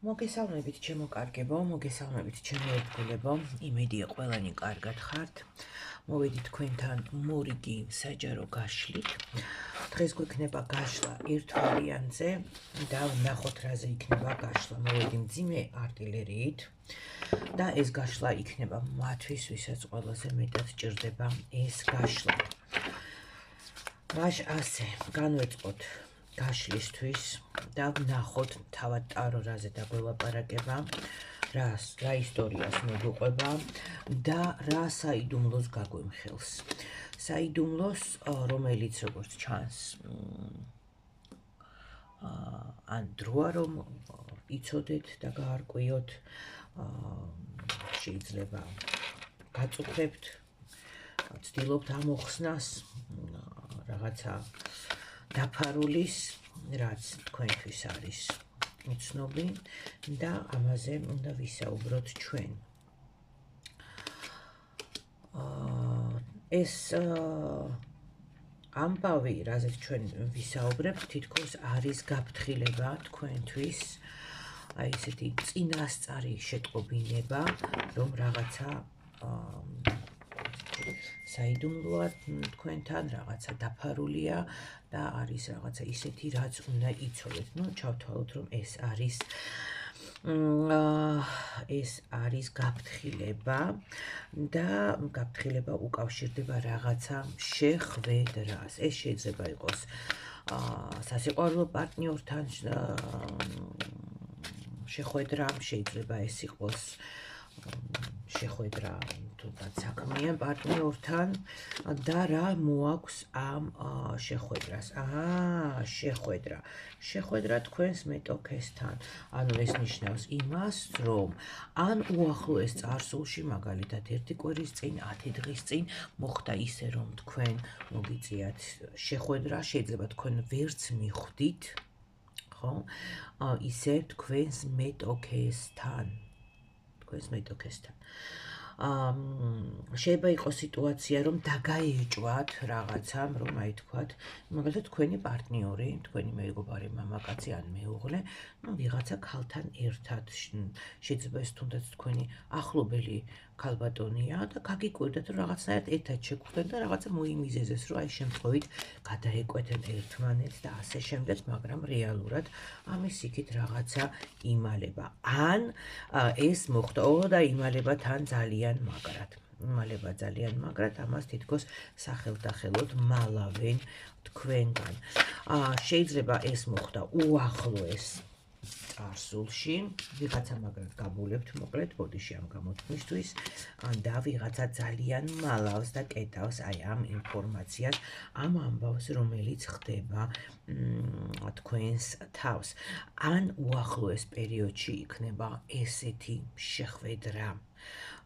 მოგესალმებით ჩემო კარგებო, მოგესალმებით ჩემო ერთგულებო, იმედია ყველანი კარგად ხართ. მოვედი თქვენთან მორიგი საჯარო გაშლით. დღეს გვექნება გაშლა ერთ ვარიანტზე და ვნახოთ რაზე იქნება გაშლა. მოვედი მძიმე არტილერიით და ეს გაშლა იქნება მათთვის, ვისაც ყველაზე მეტად ჭირდება ეს გაშლა. რაშ ასე განვეწყოთ გაშლისთვის და ვნახოთ თავად ტარო რაზე დაგველაპარაკება, რა ისტორიას მოგუყვება და რა საიდუმლოს გაგვემხელს. საიდუმლოს, რომელიც როგორც ჩანს, ან დროა რომ იცოდეთ და გაარკვიოთ, შეიძლება გაწუხებთ, ცდილობთ ამოხსნას რაღაცა დაფარულის, რაც თქვენთვის არის უცნობი და ამაზე უნდა ვისაუბროთ ჩვენ. ეს ამბავი, რაზეც ჩვენ ვისაუბრებთ, თითქოს არის გაფრთხილება თქვენთვის, აი ესეთი წინასწარი შეტყობინება, რომ რაღაცა საიდუმლოა თქვენთან, რაღაცა დაფარულია და არის რაღაცა ისეთი, რაც უნდა იცოდეთ. ჩავთვალოთ, რომ ეს არის გაფრთხილება და გაფრთხილება უკავშირდება რაღაცა შეხვედრას. ეს შეიძლება იყოს სასიყვარულო პარტნიორთან შეხვედრა, შეიძლება ეს იყოს შეხვედრა თუნდაც საქმიან პარტნიორთან და რა მოაქვს ამ შეხვედრას. შეხვედრა თქვენს მეტოქესთან. ანუ ეს ნიშნავს იმას, რომ ან უახლოეს წარსულში, მაგალითად 1 კვირის წინ, 10 დღის წინ მოხდა ისე, რომ თქვენ მოგიწიათ შეხვედრა, შეიძლება თქვენ ვერც მიხვდით, ხო? ისე თქვენს მეტოქესთან. შეიძლება იყოს სიტუაცია, რომ დაგაეჭვათ რაღაცამ, რომ აი თქვათ, მაგალითად თქვენი პარტნიორი, თქვენი მეგობარი, მამაკაცი ან მეუღლე, ვიღაცა ქალთან ერთად, შეიძლება ეს თუნდაც თქვენი ახლობელი ქალბატონია და გაგიკვირდათ, რომ რაღაცნაირად ერთად შეგხვდეთ და რაღაცა მოიმიზეზეს, რომ აი შემთხვევით გადაეკვეთენ ერთმანეთს და ასე შემდეგ, მაგრამ რეალურად ამის იქით რაღაცა იმალება. ან ეს მოხდა და იმალება თან ძალიან მაგრად, ამას თითქოს სახელდახელოდ მალავენ თქვენგან. შეიძლება ეს მოხდა უახლოეს წარსულში, ვიღაცა მაგრად გაბულებთ, მოკლედ, ბოდიში ამ გამოთქმისთვის და ვიღაცა ძალიან მალავს და კეტავს აი ამ ინფორმაციას, ამ ამბავს, რომელიც ხდება თქვენს თავს. ან უახლოეს პერიოდში იქნება ესეთი შეხვედრა.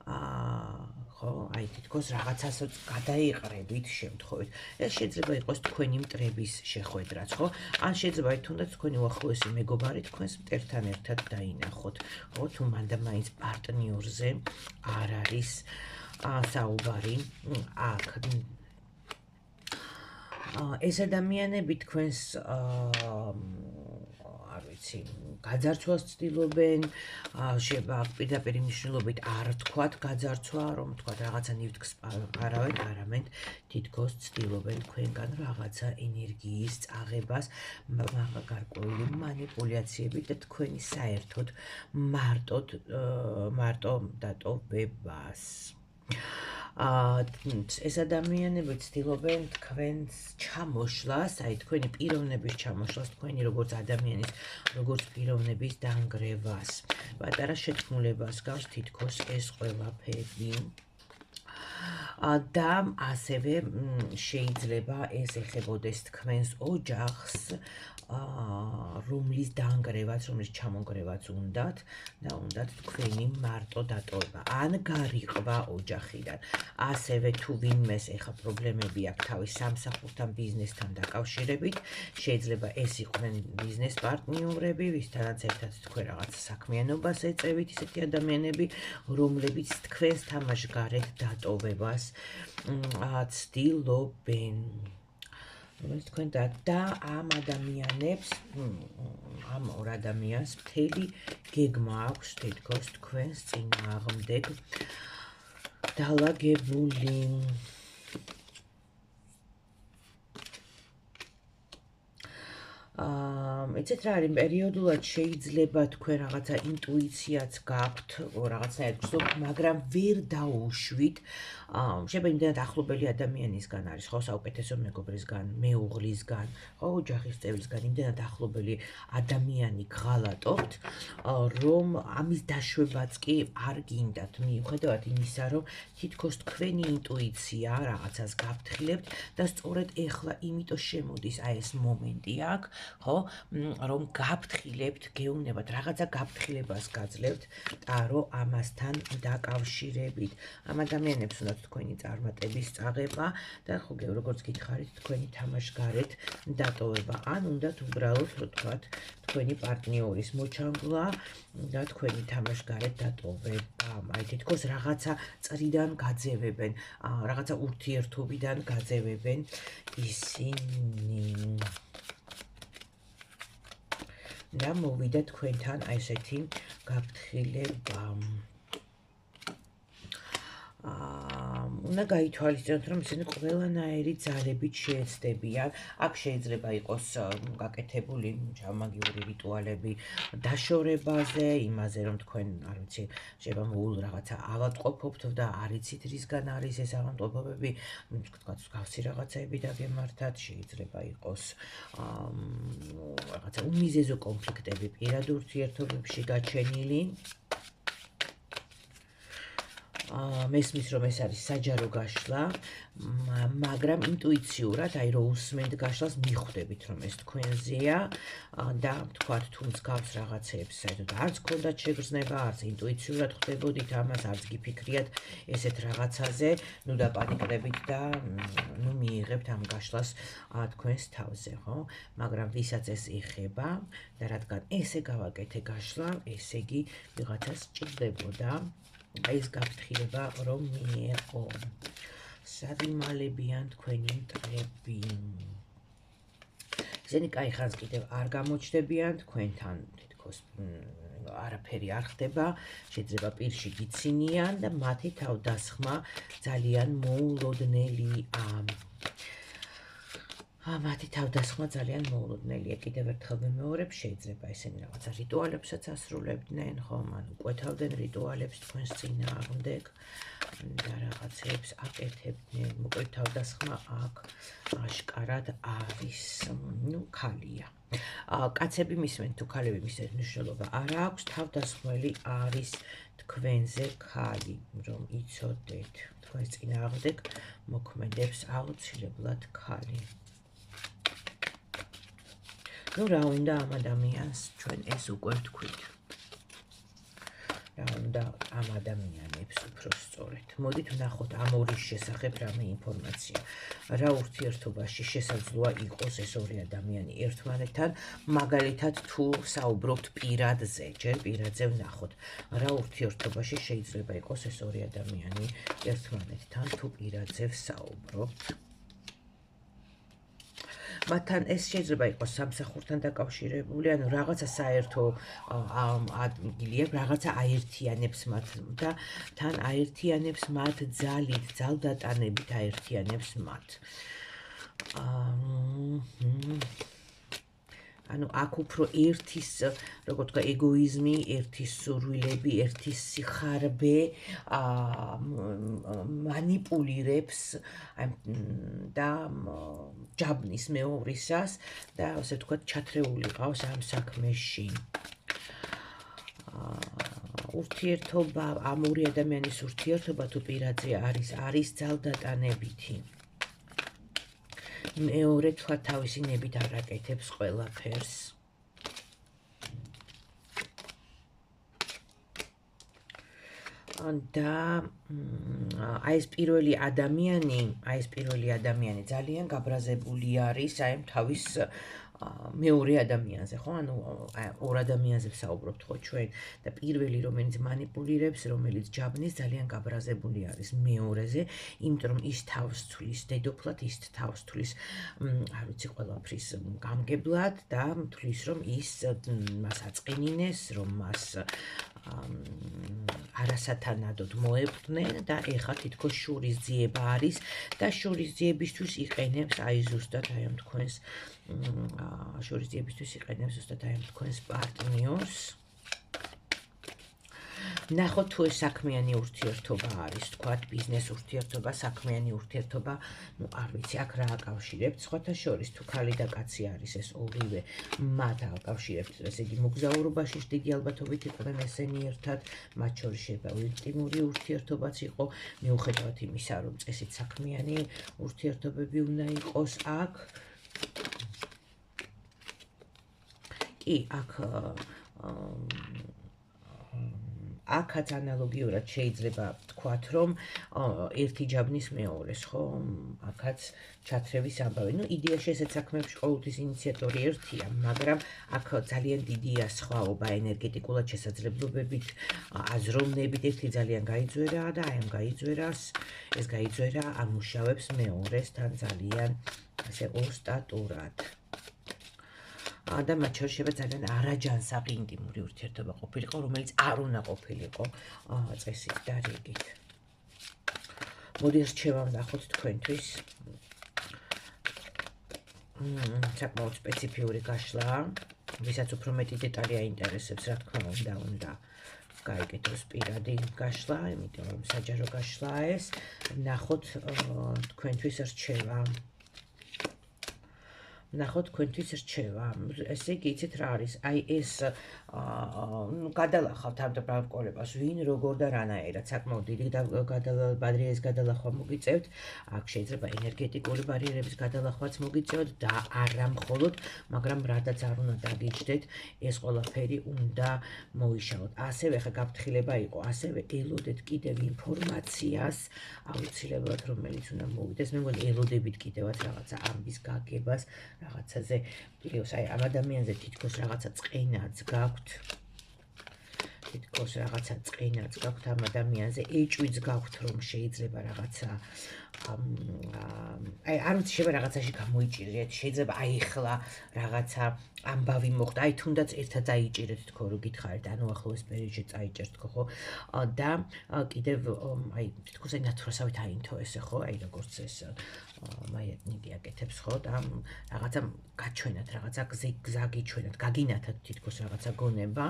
ხო, აი თითქოს რაღაცასაც გადაიყრებით შემთხვევით. ეს შეიძლება იყოს თქვენი მტრების შეხვედრაც, ხო? ან შეიძლება თუნდაც თქვენი უახლოესი მეგობარი თქვენს მტერთან ერთად დაინახოთ, ხო? თუ მანდა მაინც პარტნიორზე არ არის საუბარი აქ. ეს ადამიანები თქვენს არ ვიცი, გაძარცვას ცდილობენ, შეიძლება პირდაპირ მნიშვნელობით არ თქვათ გაძარცვა, რომ თქვათ რაღაცა ნივთქს არავენ, არამედ თითქოს ცდილობენ თქვენგან რაღაცა ენერგიის წაღებას, გარკვეული მანიპულაციებით და თქვენი საერთოდ მარტო დატოვებას. ეს ადამიანები ცდილობენ თქვენს ჩამოშლას, აი თქვენი პიროვნების ჩამოშლას, თქვენი როგორც ადამიანის, როგორც პიროვნების დანგრევას. პატარა შეთქმულებას გავს თითქოს ეს ყველაფერი. და ასევე შეიძლება ეს ეხებოდეს თქვენს ოჯახს, რომლის დანგრევაც, რომლის ჩამონგრევაც უნდათ და უნდათ თქვენი მარტო დატოვება, ან გარიყვა ოჯახიდან. ასევე თუ ვინმეს ეხა პრობლემები აქვს თავის სამსახურთან, ბიზნესთან დაკავშირებით, შეიძლება ეს იყვნენ ბიზნეს პარტნიორები, ვისთანაც ერთად თქვენ რაღაც საქმიანობას ეწევით, ისეთი ადამიანები, რომლებიც თქვენს თამაშგარეთ დატოვებას ცდილობენ. რომელიც თქვენ და ამ ადამიანებს, ამ ორ ადამიანს მთელი გეგმა აქვს თითქოს თქვენს წინააღმდეგ დალაგებული. ეცეთ რა არის პერიოდულად შეიძლება თქვენ რაღაცა ინტუიციაც გაქვთ, რაღაცნაირად გრძნობთ, მაგრამ ვერ დაუშვით. შეიძლება იმდენად ახლობელი ადამიანისგან არის, ხო, საუკეთესო მეგობრისგან, მეუღლისგან, ხო, ოჯახის წევრისგან, იმდენად ახლობელი ადამიანი გღალატობთ, რომ ამის დაშვებაც კი არ გინდათ, მიუხედავად იმისა, რომ თითქოს თქვენი ინტუიცია რაღაცას გაფრთხილებთ და სწორედ ეხლა იმიტომ შემოდის აი ეს მომენტი აქ, ხო, რომ გაფრთხილებთ, გეუბნებათ, რაღაცა გაფრთხილებას გაძლევთ ტარო ამასთან დაკავშირებით. ამ ადამიანებს უნდათ თქვენი წარმატების წაღება და ხო, როგორც გითხარით, თქვენი თამაშგარეთ დატოვება. ან უნდათ უბრალოდ, რო თქვათ, თქვენი პარტნიორის მოჩანგლა და თქვენი თამაშგარეთ დატოვება. აი თითქოს რაღაცა წრიდან გაძევებენ, რაღაცა ურთიერთობიდან გაძევებენ ისინი. და მოვიდა თქვენთან აი ესეთი გაფრთხილება. უნდა გაითვალისწინოთ, რომ ისინი ყველანაირი ძალებით შეეცდებიან. აქ შეიძლება იყოს გაკეთებული ჩამაგიური რიტუალები დაშორებაზე, იმაზე, რომ თქვენ, არ ვიცი, შეიძლება მოულ რაღაცა ავადმყოფობთ და არ იცით რისგან არის ეს ავადმყოფობები, თქვათ, გავსი რაღაცები დაგემართათ, შეიძლება იყოს რაღაცა უმიზეზო კონფლიქტები პირად ურთიერთობებში გაჩენილი. მესმის, რომ ეს არის საჯარო გაშლა, მაგრამ ინტუიციურად, აი რო უსმენთ გაშლას, მიხვდებით, რომ ეს თქვენზეა და თქვათ, თუ მსგავს რაღაცეებს, საერთოდ არც გქონდათ შეგრძნება, არც ინტუიციურად ხვდებოდით ამას, არც გიფიქრიათ ესეთ რაღაცაზე, ნუ დაპანიკდებით და ნუ მიიღებთ ამ გაშლას თქვენს თავზე, ხო? მაგრამ ვისაც ეს ეხება და რადგან ესე გავაკეთე გაშლა, ესე იგი ვიღაცას სჭირდებოდა აი ეს გაფრთხილება რომ მიეღო. სად იმალებიან თქვენი მტრები? ისინი კაი ხანს კიდევ არ გამოჩნდებიან თქვენთან, თითქოს არაფერი არ ხდება, შეიძლება პირში გიცინიან და მათი თავდასხმა ძალიან მოულოდნელია. მათი თავდასხმა ძალიან მოულოდნელია. კიდევ ერთხელ ვიმეორებ, შეიძლება ესენი რაღაცა რიტუალებსაც ასრულებდნენ, ხომ, ან უკვეთავდნენ რიტუალებს თქვენს წინააღმდეგ და რაღაცებს აკეთებდნენ. მოკლედ თავდასხმა აქ აშკარად არის, ნუ ქალია. კაცები მისმენ თუ ქალები მისმენ მნიშვნელობა არ აქვს, თავდასხმელი არის თქვენზე ქალი, რომ იცოდეთ, თქვენს წინააღმდეგ მოქმედებს აუცილებლად ქალი. ნუ რა უნდა ამ ადამიანს ჩვენ ეს უკვე ვთქვით. რა უნდა ამ ადამიანებს უფრო სწორედ. მოდით ვნახოთ ამორის შესახებ რამე ინფორმაცია. რა ურთიერთობაში შესაძლოა იყოს ეს ორი ადამიანი ერთმანეთთან, მაგალითად თუ საუბრობთ პირადზე, ჯერ პირადზე ვნახოთ. რა ურთიერთობაში შეიძლება იყოს ეს ორი ადამიანი ერთმანეთთან, თუ პირადზე ვსაუბრობთ. მათთან ეს შეიძლება იყოს სამსახურთან დაკავშირებული, ანუ რაღაცა საერთო ადგილი აქვს, რაღაცა აერთიანებს მათ და თან აერთიანებს მათ ძალით, ძალდატანებით აერთიანებს მათ. ანუ აქ უფრო ერთის, როგორ თქვა, ეგოიზმი, ერთის სურვილები, ერთის სიხარბე მანიპულირებს და ჯაბნის მეუღლისას და ასე ვთქვათ, ჩათრეული ყავს ამ საქმეში. ურთიერთობა, ამ ორი ადამიანის ურთიერთობა თუ პირადზე არის ძალდატანებითი. მეორე თქვა თავისი ნებით არ აკეთებს ყველაფერს. და აი ეს პირველი ადამიანი ძალიან გაბრაზებული არის აი თავის მეორე ადამიანზე, ხო? ანუ ორ ადამიანზე ვსაუბრობთ ხო ჩვენ და პირველი რომელიც მანიპულირებს, რომელიც ჯაბნის ძალიან გაბრაზებული არის მეორეზე, იმიტომ რომ ის თავს თვლის დედოფლად, ის თავს თვლის არ ვიცი ყველაფრის გამგებლად და თვლის რომ ის მას აწყინინეს, რომ მას არასათანადოდ მოეპყნენ და ეხლა თითქოს შურისძიება არის და შურისძიებისთვის იყენებს აი ზუსტად აი ამ თქვენს შურისძიებისთვის იყენებს ზუსტად აი ამ თქვენს პარტნიორს. ნახოთ თუ ეს საქმიანი ურთიერთობა არის, თქვათ ბიზნეს ურთიერთობა, საქმიანი ურთიერთობა, ну არ ვიცი, აქ რა აკავშირებთ, სხვათა შორის თუ ქალი და კაცი არის ეს ორივე, მათ აკავშირებთ, ესე იგი მოგზაურობაში დიდი ალბათობით იყვნენ ესენი ერთად, მათ შორის შეიძლება ინტიმური ურთიერთობაც იყო, მიუხედავად იმისა, რომ წესით საქმიანი ურთიერთობები უნდა იყოს აქ. კი, აქაც ანალოგიურად შეიძლება თქვათ, რომ ერთი ჯაბნის მეორეს, ხო? აქაც ჩათრევის ამბავი. ну იდეაში ესეთ საქმეებში ყოველთვის ინიციატორი ერთია, მაგრამ აქ ძალიან დიდია სხვაობა ენერგეტიკულად შესაძლებლობებით, აზროვნებით, ერთი ძალიან გაიძვერა და აი ამ გაიძვერას, ეს გაიძვერა ამუშავებს მეორესთან ძალიან ასე ოსტატურად. და მათ შორის შეიძლება ძალიან არაჯანსაღი ინტიმური ურთიერთობა ყოფილიყო, რომელიც არ უნდა ყოფილიყო წესით და რიგით. მოდი რჩევა ვნახოთ თქვენთვის. საკმაოდ სპეციფიური გაშლა, ვისაც უფრო მეტი დეტალი აინტერესებს, რა თქმა უნდა გაიგეთოს პირადი გაშლა, იმიტომ რომ საჯარო გაშლაა ეს. ვნახოთ თქვენთვის რჩევა. ნახოთ თქვენთვის რჩევა. ესე იგი იცით რა არის? აი ეს გადალახავთ ამ დაბრკოლებას, ვინ როგორ და რანაირად საკმაოდ დიდი ბარიერის გადალახვა მოგიწევთ. აქ შეიძლება ენერგეტიკული ბარიერების გადალახვაც მოგიწევთ და არა მხოლოდ, მაგრამ რადაც არ უნდა დაგიჯდეთ, ეს ყველაფერი უნდა მოიშალოთ. ასევე ხა გაფრთხილება იყო, ასევე ელოდეთ კიდევ ინფორმაციას, აუცილებლად რომელიც უნდა მოვიდეს. მე მგონი ელოდებით კიდევაც რაღაცა ამბის გაგებას, რაღაცაზე, პლუს აი ამ ადამიანზე თითქოს რაღაცა წყინაც გაქვთ. თითქოს რაღაცა წყინაც გაქვთ ამ ადამიანზე, ეჭვიც გაქვთ, რომ შეიძლება რაღაცა აი არ ვიცი, შეიძლება რაღაცაში გამოიჭირეთ, შეიძლება აი ახლა რაღაცა ამბავი მოხდა, აი თუნდაც ერთად დაიჭირეთ თქო, რო გითხარით, ანუ ახლოს პერიოდში წაიჭერთ თქო, ხო? და კიდევ აი თითქოს აი ნათურასავით აინთო ესე, ხო? აი როგორც ეს მაიატნიკი აკეთებს, ხო? და რაღაცა გაჩვენათ, რაღაცა გზა გიჩვენათ, გაგინათათ თითქოს რაღაცა გონება,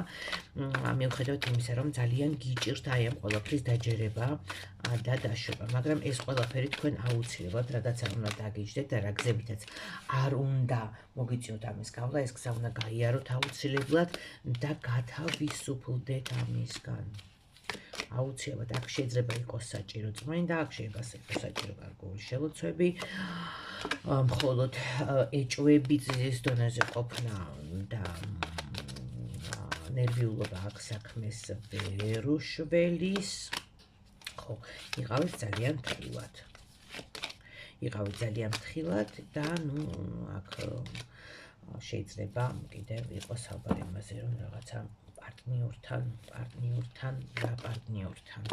მიუხედავად იმისა, რომ ძალიან გიჭირთ აი ამ ყველაფრის დაჯერება და დაშვება, მაგრამ ეს ყველაფერი თქვენ აუცილებლად რადგან არ უნდა დაგიჯდეთ და რა გზებითაც არ უნდა მოგიწიოთ ამის გავლა, ეს გზა უნდა გაიაროთ აუცილებლად და გათავისუფლდეთ ამისგან. აუცილებლად აქ შეიძლება იყოს საჭირო წმენდა, აქ შეიძლება იყოს საჭირო გარკვეული შელოცვები, მხოლოდ ეჭვები ძის დონეზე ყოფნა და ნერვიულობა აქ საქმეს ვერ უშველის. ხო, იყავით ძალიან ფრთხილად. იყავით ძალიან ფრთხილად და ნუ აქ შეიძლება კიდევ იყოს საუბარი იმაზე, რომ რაღაცა პარტნიორთან და პარტნიორთან.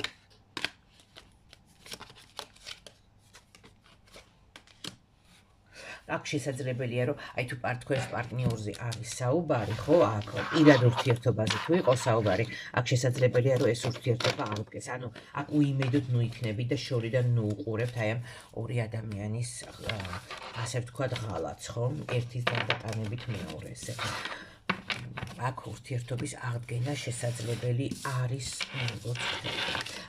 აქ შესაძლებელია, რომ აი თუ თქვენს პარტნიორზე არის საუბარი, ხო, აქ პირად ურთიერთობაზე თუ იყოს საუბარი, აქ შესაძლებელია, რომ ეს ურთიერთობა აღდგეს. ანუ აქ უიმედოდ ნუ იქნებით და შორიდან ნუ უყურებთ აი ამ ორი ადამიანის ასე ვთქვათ ღალატს, ხო? ერთის დატანებით მეორეს. აქ ურთიერთობის აღდგენა შესაძლებელი არის როგორც ხდება.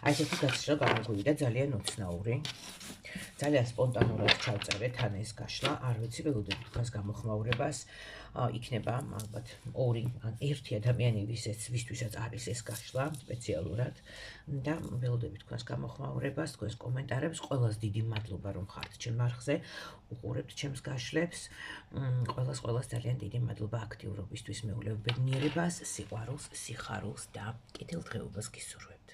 აი ესეთი გაცხრა გამოგვივიდა ძალიან უცნაური. ძალიან სპონტანურად ჩავწერეთ ან ეს გაშლა, არ ვიცი, ველოდებით თქვენს გამოხმაურებას. იქნება ალბათ ორი ან ერთი ადამიანი ვისთვისაც არის ეს გაშლა სპეციალურად და ველოდებით თქვენს გამოხმაურებას, თქვენს კომენტარებს. ყველას დიდი მადლობა რომ ხართ ჩემ არხზე, უყურებთ ჩემს გაშლებს. ყველას ძალიან დიდი მადლობა აქტიურობისთვის, მეულებებნიერებას, სიყვარულს, სიხარულს და კეთილდღეობას გისურვებთ.